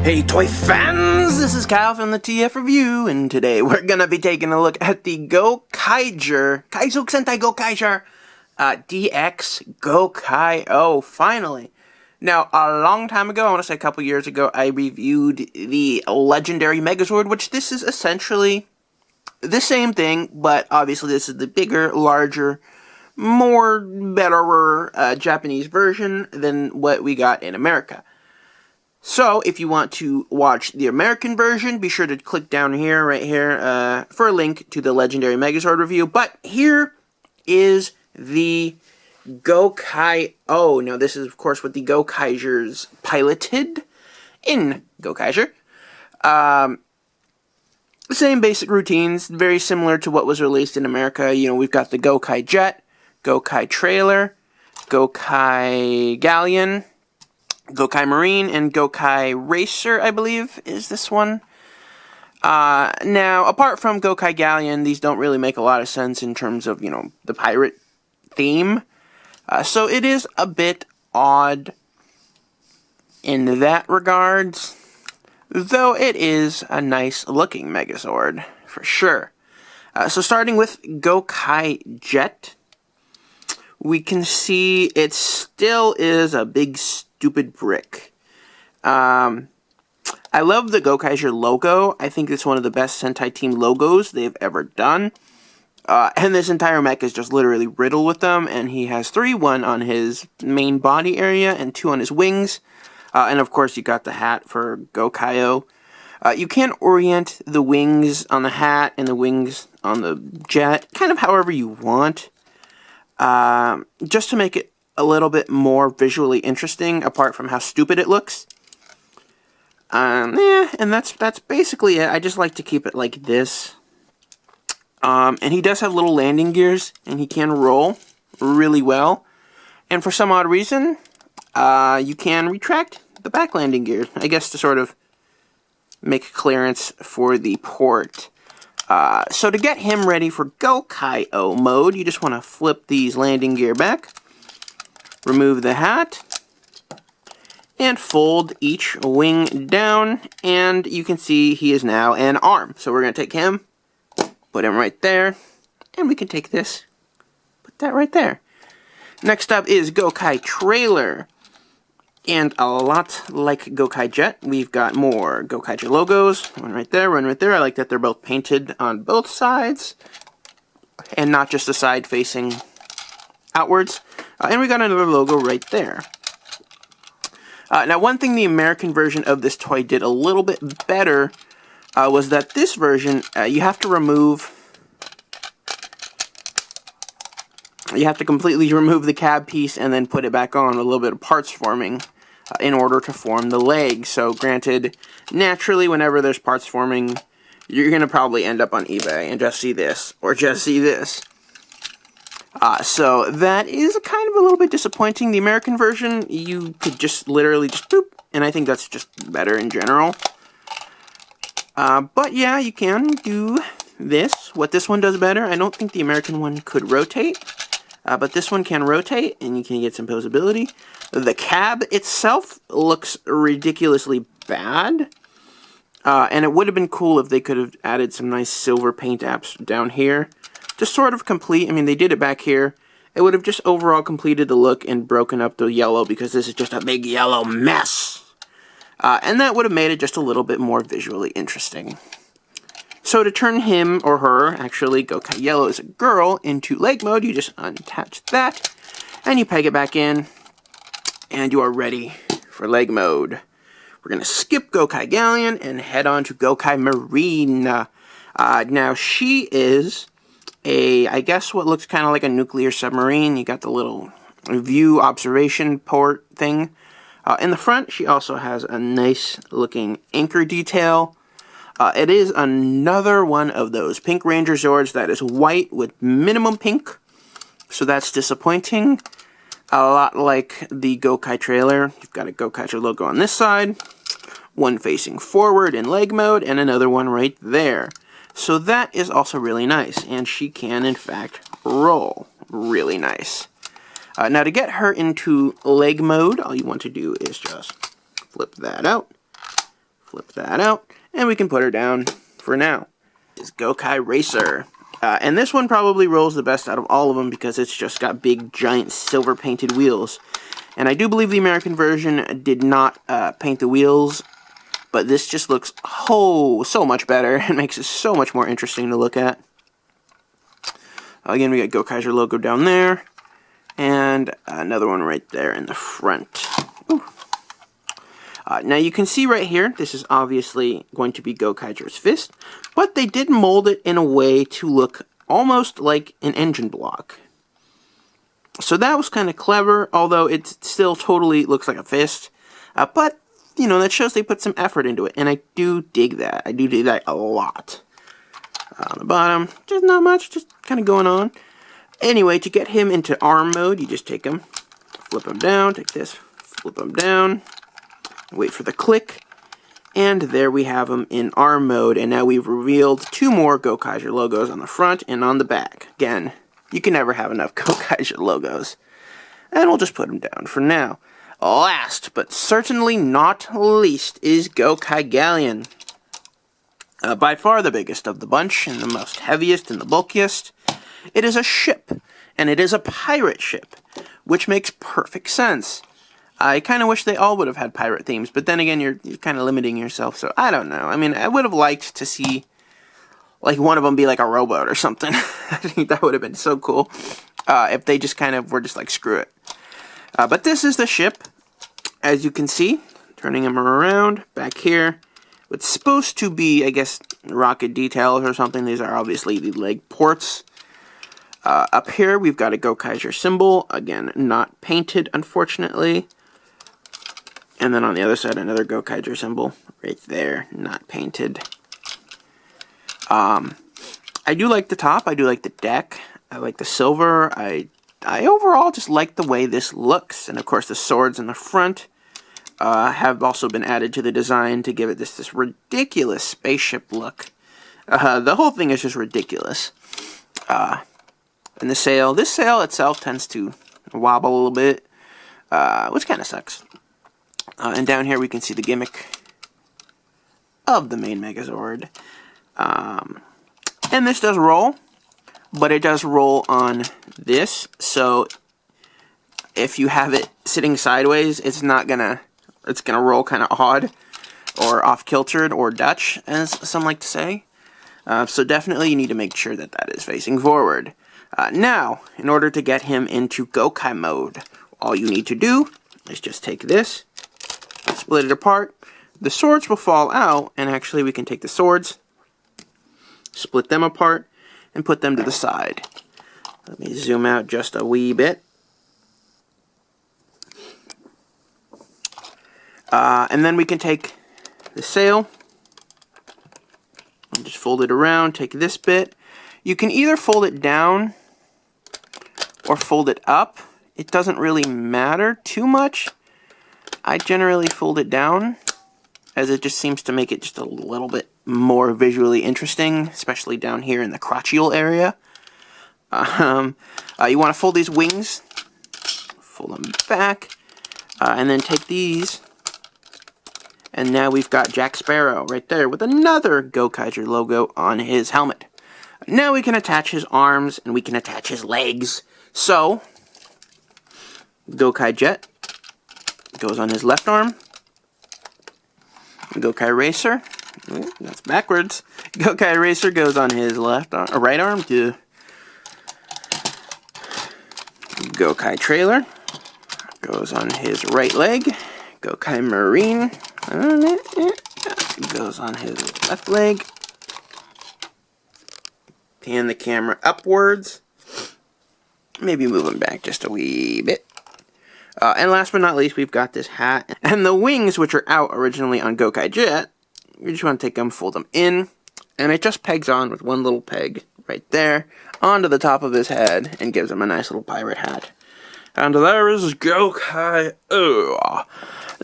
Hey toy fans, this is Kyle from the TF Review, and today we're gonna be taking a look at the Gokaiger, Kaizuk Sentai Gokaiger, DX Gokai-Oh, finally. Now, a long time ago, I want to say a couple years ago, I reviewed the Legendary Megazord, which this is essentially the same thing, but obviously this is the bigger, larger, more betterer Japanese version than what we got in America. So, if you want to watch the American version, be sure to click down here, right here, for a link to the Legendary Megazord review. But here is the Gokai-Oh. Now, this is, of course, what the Gokaigers piloted in Gokaiger. Same basic routines, very similar to what was released in America. You know, we've got the Gokai Jet, Gokai Trailer, Gokai Galleon, Gokai Marine, and Gokai Racer, I believe, is this one. Now, apart from Gokai Galleon, these don't really make a lot of sense in terms of, you know, the pirate theme. So it is a bit odd in that regards, though it is a nice-looking Megazord, for sure. So starting with Gokai Jet, we can see it still is a big stupid brick. I love the Gokaiger logo. I think it's one of the best Sentai Team logos they've ever done. And this entire mech is just literally riddled with them. And he has three, one on his main body area and two on his wings. And of course you got the hat for Gokai-Oh. You can orient the wings on the hat and the wings on the jet kind of however you want. Just to make it a little bit more visually interesting, apart from how stupid it looks. Yeah, and that's basically it. I just like to keep it like this. And he does have little landing gears, and he can roll really well. And for some odd reason, you can retract the back landing gear, I guess to sort of make clearance for the port. So to get him ready for Gokai-Oh mode, you just want to flip these landing gear back, remove the hat, and fold each wing down, and you can see he is now an arm. So we're going to take him, put him right there, and we can take this, put that right there. Next up is Gokai Trailer. And a lot like Gokai Jet, we've got more Gokaiger logos. One right there, one right there. I like that they're both painted on both sides, and not just the side facing outwards. And we got another logo right there. Now, one thing the American version of this toy did a little bit better was that this version, you have to completely remove the cab piece and then put it back on with a little bit of parts forming in order to form the leg. So, granted, naturally, whenever there's parts forming, you're going to probably end up on eBay and just see this, or just see this. So that is kind of a little bit disappointing. The American version, you could just literally just boop, and I think that's just better in general. But yeah, you can do this. What this one does better, I don't think the American one could rotate, but this one can rotate, and you can get some posability. The cab itself looks ridiculously bad, and it would have been cool if they could have added some nice silver paint apps down here. Just sort of complete, I mean, they did it back here. It would have just overall completed the look and broken up the yellow, because this is just a big yellow mess. And that would have made it just a little bit more visually interesting. So to turn him, or her, actually, Gokai Yellow is a girl, into leg mode, you just unattach that, and you peg it back in, and you are ready for leg mode. We're going to skip Gokai Galleon and head on to Gokai Marine. Now, she is I guess what looks kind of like a nuclear submarine. You got the little view observation port thing. In the front, she also has a nice looking anchor detail. It is another one of those Pink Ranger Zords that is white with minimum pink. So that's disappointing. A lot like the Gokai Trailer. You've got a Gokaiger logo on this side, one facing forward in leg mode, and another one right there. So that is also really nice, and she can, in fact, roll really nice. Now, to get her into leg mode, all you want to do is just flip that out, Flip that out, and we can put her down for now. This is Gokai Racer. And this one probably rolls the best out of all of them because it's just got big, giant, silver-painted wheels. And I do believe the American version did not paint the wheels, but this just looks so much better and makes it so much more interesting to look at. Again, we got Gokaiger logo down there, and another one right there in the front. Now you can see right here, this is obviously going to be Gokaiger's fist, but they did mold it in a way to look almost like an engine block. So that was kind of clever, although it still totally looks like a fist. But, you know, that shows they put some effort into it, and I do dig that. I do dig that a lot. On the bottom, just not much, just kind of going on. Anyway, to get him into arm mode, you just take him, flip him down, take this, flip him down, wait for the click, and there we have him in arm mode. And now we've revealed 2 more Gokaiger logos on the front and on the back. Again, you can never have enough Gokaiger logos. And we'll just put them down for now. Last, but certainly not least, is Gokaigallion. By far the biggest of the bunch, and the most heaviest and the bulkiest. It is a ship, and it is a pirate ship, which makes perfect sense. I kind of wish they all would have had pirate themes, but then again, you're kind of limiting yourself, so I don't know. I mean, I would have liked to see, like, one of them be like a rowboat or something. I think that would have been so cool, if they just kind of were just like, screw it. But this is the ship, as you can see, turning him around, back here. It's supposed to be, I guess, rocket details or something. These are obviously the leg ports. Up here, we've got a Gokaiger symbol. Again, not painted, unfortunately. And then on the other side, another Gokaiger symbol. Right there, not painted. I do like the top. I do like the deck. I like the silver. I overall just like the way this looks. And of course, the swords in the front have also been added to the design to give it this ridiculous spaceship look. The whole thing is just ridiculous. And this sail itself tends to wobble a little bit, which kind of sucks. And down here we can see the gimmick of the main Megazord. And this does roll, but it does roll on this, so if you have it sitting sideways, it's gonna roll kind of odd, or off-kiltered, or Dutch, as some like to say. So definitely you need to make sure that that is facing forward. Now, in order to get him into Gokai mode, all you need to do is just take this, split it apart. The swords will fall out, and actually we can take the swords, split them apart, and put them to the side. Let me zoom out just a wee bit. And then we can take the sail and just fold it around, take this bit. You can either fold it down or fold it up. It doesn't really matter too much. I generally fold it down, as it just seems to make it just a little bit more visually interesting, especially down here in the crotchal area. You want to fold these wings, fold them back, and then take these. And now we've got Jack Sparrow right there with another Gokaiger logo on his helmet. Now we can attach his arms and we can attach his legs. So, Gokai Jet goes on his left arm. Gokai Racer, that's backwards. Gokai Racer goes on his left arm, or right arm. Gokai Trailer goes on his right leg. Gokai Marine goes on his left leg. Pan the camera upwards. Maybe move him back just a wee bit. And last but not least, we've got this hat. And the wings, which are out originally on Gokai Jet, you just want to take them, fold them in, and it just pegs on with one little peg right there onto the top of his head and gives him a nice little pirate hat. And there is Gokai-Oh.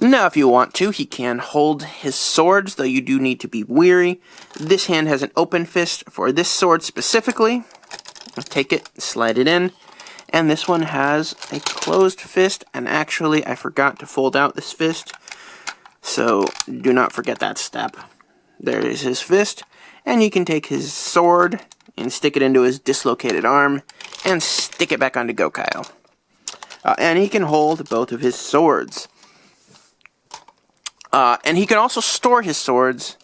Now, if you want to, he can hold his swords, though you do need to be wary. This hand has an open fist for this sword specifically. Let's take it, slide it in. And this one has a closed fist, and actually, I forgot to fold out this fist. So do not forget that step. There is his fist, and you can take his sword and stick it into his dislocated arm and stick it back onto Gokai-Oh. And he can hold both of his swords. And he can also store his swords,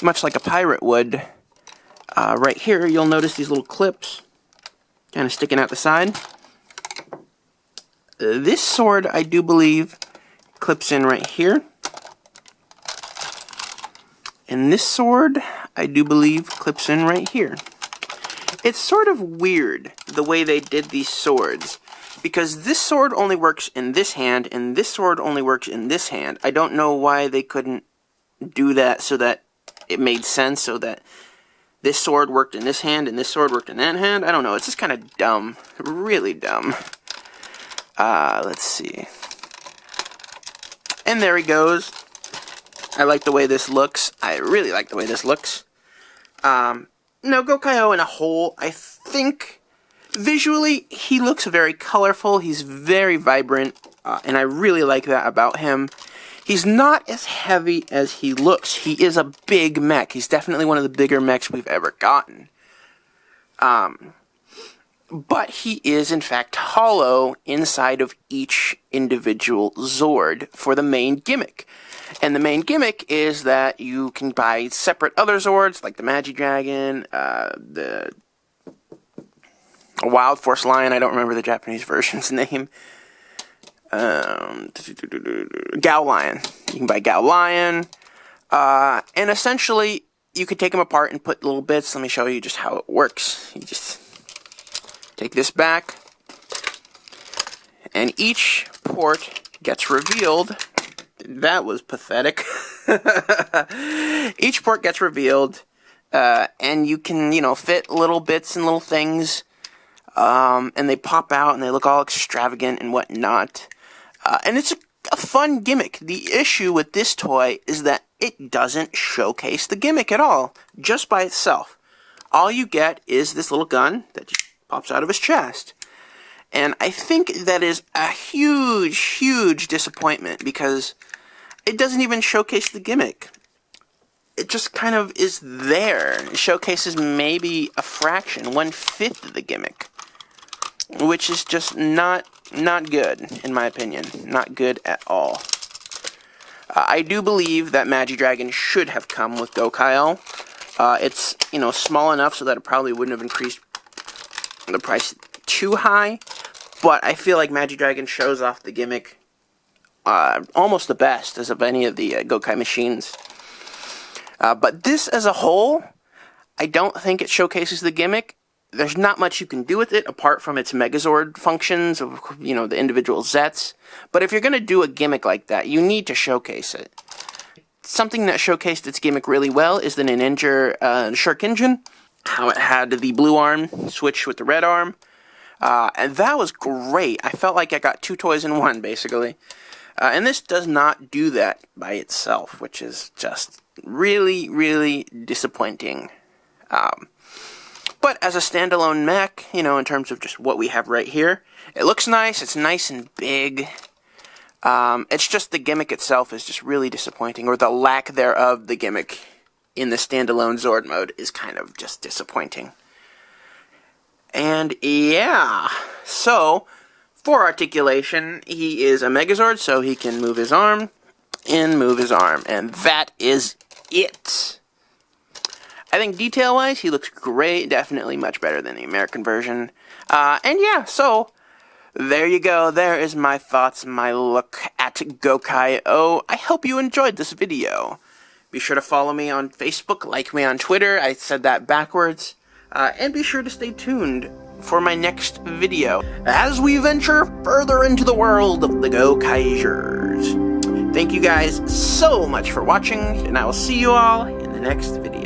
much like a pirate would. Right here, you'll notice these little clips kind of sticking out the side. This sword, I do believe, clips in right here. And this sword, I do believe, clips in right here. It's sort of weird the way they did these swords, because this sword only works in this hand, and this sword only works in this hand. I don't know why they couldn't do that so that it made sense, so that this sword worked in this hand, and this sword worked in that hand. I don't know, it's just kind of dumb. Really dumb. Let's see. And there he goes. I like the way this looks. I really like the way this looks. No, Gokai-Oh in a whole, I think, visually, he looks very colorful. He's very vibrant, and I really like that about him. He's not as heavy as he looks. He is a big mech. He's definitely one of the bigger mechs we've ever gotten. But he is, in fact, hollow inside of each individual Zord for the main gimmick. And the main gimmick is that you can buy separate other Zords, like the Magidragon, the Wild Force Lion, I don't remember the Japanese version's name. Gao Lion. You can buy Gao Lion. And essentially, you could take them apart and put little bits. Let me show you just how it works. You just take this back, and each port gets revealed. That was pathetic. Each port gets revealed, and you can, fit little bits and little things, and they pop out, and they look all extravagant and whatnot. And it's a fun gimmick. The issue with this toy is that it doesn't showcase the gimmick at all, just by itself. All you get is this little gun that just pops out of his chest. And I think that is a huge, huge disappointment, because it doesn't even showcase the gimmick. It just kind of is there. It showcases maybe a fraction, 1/5 of the gimmick, which is just not good, in my opinion. Not good at all. I do believe that Magidragon should have come with Gokai-Oh. It's, small enough so that it probably wouldn't have increased the price too high, but I feel like Magidragon shows off the gimmick almost the best as of any of the Gokai machines. But this as a whole, I don't think it showcases the gimmick. There's not much you can do with it apart from its Megazord functions of, the individual Zets. But if you're going to do a gimmick like that, you need to showcase it. Something that showcased its gimmick really well is the Ninja Shuriken, how it had the blue arm switch with the red arm. And that was great. I felt like I got two toys in one, basically. And this does not do that by itself, which is just really, really disappointing. But as a standalone mech, in terms of just what we have right here, it looks nice. It's nice and big. It's just the gimmick itself is just really disappointing, or the lack thereof the gimmick in the standalone Zord mode is kind of just disappointing. And yeah, so for Articulation, he is a Megazord, so he can move his arm and move his arm, and that is it. I think detail-wise, he looks great, definitely much better than the American version. And yeah, so there you go. There is my thoughts, my look at Gokai-Oh. I hope you enjoyed this video. Be sure to follow me on Facebook, like me on Twitter. I said that backwards. And be sure to stay tuned for my next video as we venture further into the world of the Gokaigers. Thank you guys so much for watching, and I will see you all in the next video.